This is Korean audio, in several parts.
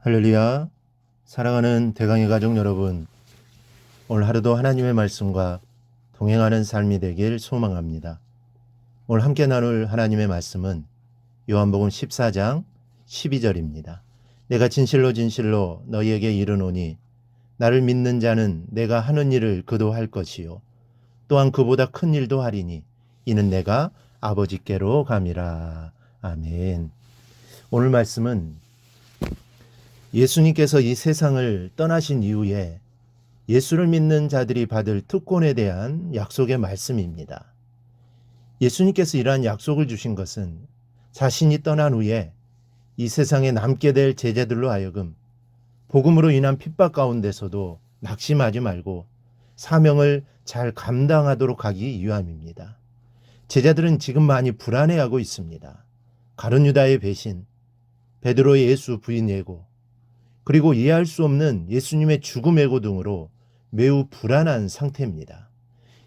할렐루야. 사랑하는 대강의 가족 여러분, 오늘 하루도 하나님의 말씀과 동행하는 삶이 되길 소망합니다. 오늘 함께 나눌 하나님의 말씀은 요한복음 14장 12절입니다. 내가 진실로 진실로 너희에게 이르노니 나를 믿는 자는 내가 하는 일을 그도 할 것이요 또한 그보다 큰 일도 하리니 이는 내가 아버지께로 감이라. 아멘. 오늘 말씀은 예수님께서 이 세상을 떠나신 이후에 예수를 믿는 자들이 받을 특권에 대한 약속의 말씀입니다. 예수님께서 이러한 약속을 주신 것은 자신이 떠난 후에 이 세상에 남게 될 제자들로 하여금 복음으로 인한 핍박 가운데서도 낙심하지 말고 사명을 잘 감당하도록 하기 위함입니다. 제자들은 지금 많이 불안해하고 있습니다. 가룟 유다의 배신, 베드로의 예수 부인 예고, 그리고 이해할 수 없는 예수님의 죽음 예고 등으로 매우 불안한 상태입니다.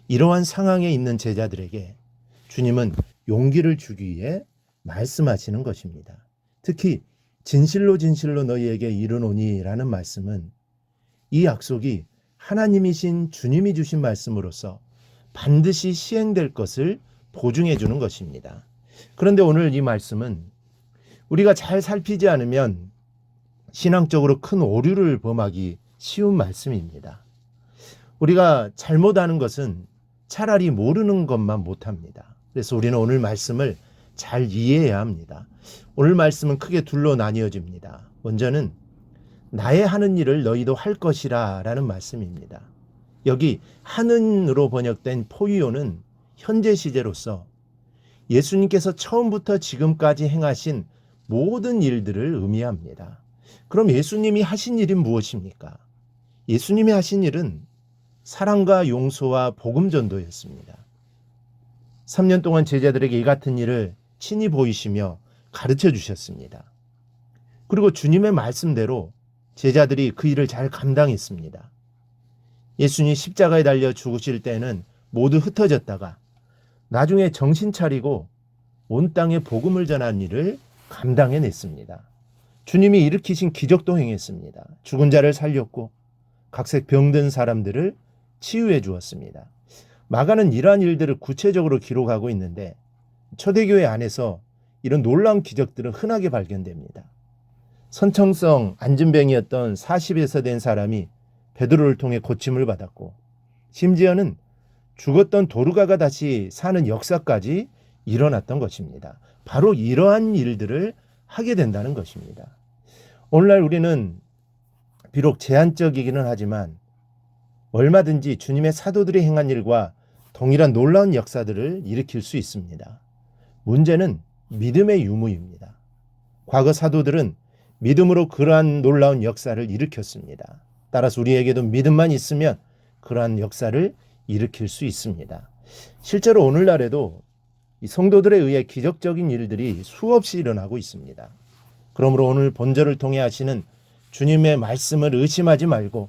이러한 상황에 있는 제자들에게 주님은 용기를 주기 위해 말씀하시는 것입니다. 특히 진실로 진실로 너희에게 이르노니 라는 말씀은 이 약속이 하나님이신 주님이 주신 말씀으로서 반드시 시행될 것을 보증해 주는 것입니다. 그런데 오늘 이 말씀은 우리가 잘 살피지 않으면 신앙적으로 큰 오류를 범하기 쉬운 말씀입니다. 우리가 잘못하는 것은 차라리 모르는 것만 못합니다. 그래서 우리는 오늘 말씀을 잘 이해해야 합니다. 오늘 말씀은 크게 둘로 나뉘어집니다. 먼저는 나의 하는 일을 너희도 할 것이라 라는 말씀입니다. 여기 하는으로 번역된 포이오는 현재 시제로서 예수님께서 처음부터 지금까지 행하신 모든 일들을 의미합니다. 그럼 예수님이 하신 일은 무엇입니까? 예수님이 하신 일은 사랑과 용서와 복음 전도였습니다. 3년 동안 제자들에게 이 같은 일을 친히 보이시며 가르쳐 주셨습니다. 그리고 주님의 말씀대로 제자들이 그 일을 잘 감당했습니다. 예수님이 십자가에 달려 죽으실 때는 모두 흩어졌다가 나중에 정신 차리고 온 땅에 복음을 전하는 일을 감당해냈습니다. 주님이 일으키신 기적도 행했습니다. 죽은 자를 살렸고 각색 병든 사람들을 치유해 주었습니다. 마가는 이러한 일들을 구체적으로 기록하고 있는데 초대교회 안에서 이런 놀라운 기적들은 흔하게 발견됩니다. 선청성 안진병이었던 40에서 된 사람이 베드로를 통해 고침을 받았고 심지어는 죽었던 도르가가 다시 사는 역사까지 일어났던 것입니다. 바로 이러한 일들을 하게 된다는 것입니다. 오늘날 우리는 비록 제한적이기는 하지만 얼마든지 주님의 사도들이 행한 일과 동일한 놀라운 역사들을 일으킬 수 있습니다. 문제는 믿음의 유무입니다. 과거 사도들은 믿음으로 그러한 놀라운 역사를 일으켰습니다. 따라서 우리에게도 믿음만 있으면 그러한 역사를 일으킬 수 있습니다. 실제로 오늘날에도 이 성도들에 의해 기적적인 일들이 수없이 일어나고 있습니다. 그러므로 오늘 본절을 통해 하시는 주님의 말씀을 의심하지 말고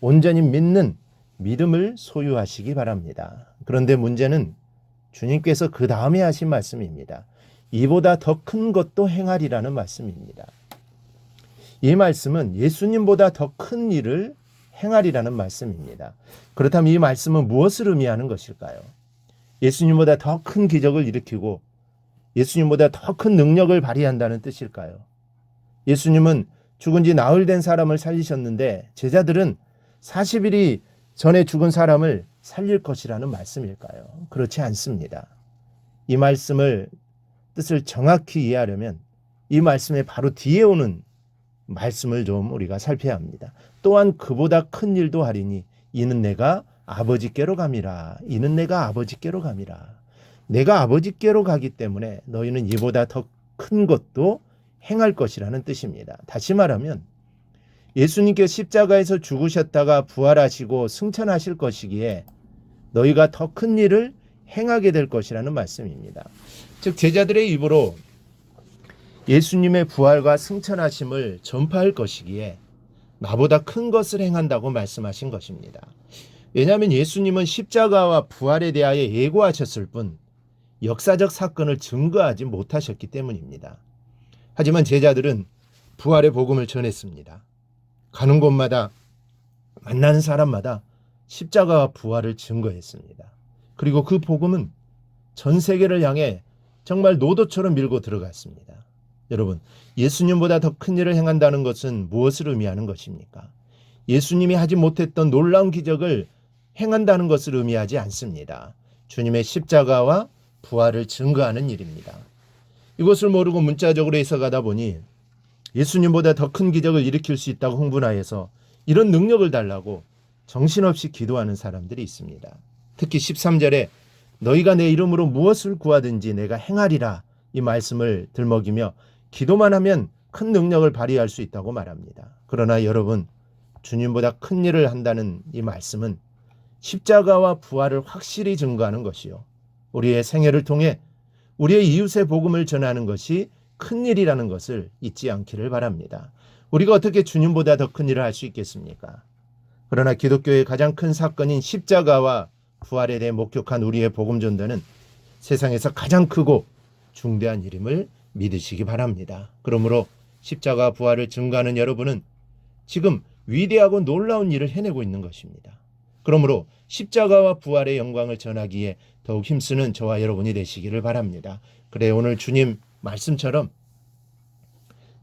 온전히 믿는 믿음을 소유하시기 바랍니다. 그런데 문제는 주님께서 그 다음에 하신 말씀입니다. 이보다 더 큰 것도 행하리라는 말씀입니다. 이 말씀은 예수님보다 더 큰 일을 행하리라는 말씀입니다. 그렇다면 이 말씀은 무엇을 의미하는 것일까요? 예수님보다 더 큰 기적을 일으키고 예수님보다 더 큰 능력을 발휘한다는 뜻일까요? 예수님은 죽은 지 나흘 된 사람을 살리셨는데 제자들은 40일이 전에 죽은 사람을 살릴 것이라는 말씀일까요? 그렇지 않습니다. 이 말씀을 뜻을 정확히 이해하려면 이 말씀의 바로 뒤에 오는 말씀을 좀 우리가 살펴야 합니다. 또한 그보다 큰 일도 하리니 이는 내가 아버지께로 감이라. 이는 내가 아버지께로 감이라. 내가 아버지께로 가기 때문에 너희는 이보다 더 큰 것도 행할 것이라는 뜻입니다. 다시 말하면 예수님께서 십자가에서 죽으셨다가 부활하시고 승천하실 것이기에 너희가 더 큰 일을 행하게 될 것이라는 말씀입니다. 즉 제자들의 입으로 예수님의 부활과 승천하심을 전파할 것이기에 나보다 큰 것을 행한다고 말씀하신 것입니다. 왜냐하면 예수님은 십자가와 부활에 대하여 예고하셨을 뿐 역사적 사건을 증거하지 못하셨기 때문입니다. 하지만 제자들은 부활의 복음을 전했습니다. 가는 곳마다 만나는 사람마다 십자가와 부활을 증거했습니다. 그리고 그 복음은 전 세계를 향해 정말 노도처럼 밀고 들어갔습니다. 여러분, 예수님보다 더 큰 일을 행한다는 것은 무엇을 의미하는 것입니까? 예수님이 하지 못했던 놀라운 기적을 행한다는 것을 의미하지 않습니다. 주님의 십자가와 부활을 증거하는 일입니다. 이것을 모르고 문자적으로 해석하다 보니 예수님보다 더 큰 기적을 일으킬 수 있다고 흥분하여서 이런 능력을 달라고 정신없이 기도하는 사람들이 있습니다. 특히 13절에 너희가 내 이름으로 무엇을 구하든지 내가 행하리라 이 말씀을 들먹이며 기도만 하면 큰 능력을 발휘할 수 있다고 말합니다. 그러나 여러분, 주님보다 큰 일을 한다는 이 말씀은 십자가와 부활을 확실히 증거하는 것이요, 우리의 생애를 통해 우리의 이웃의 복음을 전하는 것이 큰 일이라는 것을 잊지 않기를 바랍니다. 우리가 어떻게 주님보다 더 큰 일을 할 수 있겠습니까? 그러나 기독교의 가장 큰 사건인 십자가와 부활에 대해 목격한 우리의 복음 전도는 세상에서 가장 크고 중대한 일임을 믿으시기 바랍니다. 그러므로 십자가 부활을 증거하는 여러분은 지금 위대하고 놀라운 일을 해내고 있는 것입니다. 그러므로 십자가와 부활의 영광을 전하기에 더욱 힘쓰는 저와 여러분이 되시기를 바랍니다. 그래, 오늘 주님 말씀처럼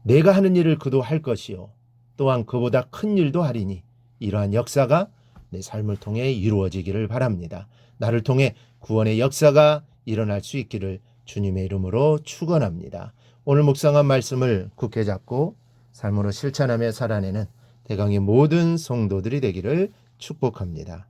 내가 하는 일을 그도 할 것이요 또한 그보다 큰 일도 하리니 이러한 역사가 내 삶을 통해 이루어지기를 바랍니다. 나를 통해 구원의 역사가 일어날 수 있기를 주님의 이름으로 축원합니다. 오늘 묵상한 말씀을 굳게 잡고 삶으로 실천하며 살아내는 대강의 모든 성도들이 되기를 축복합니다.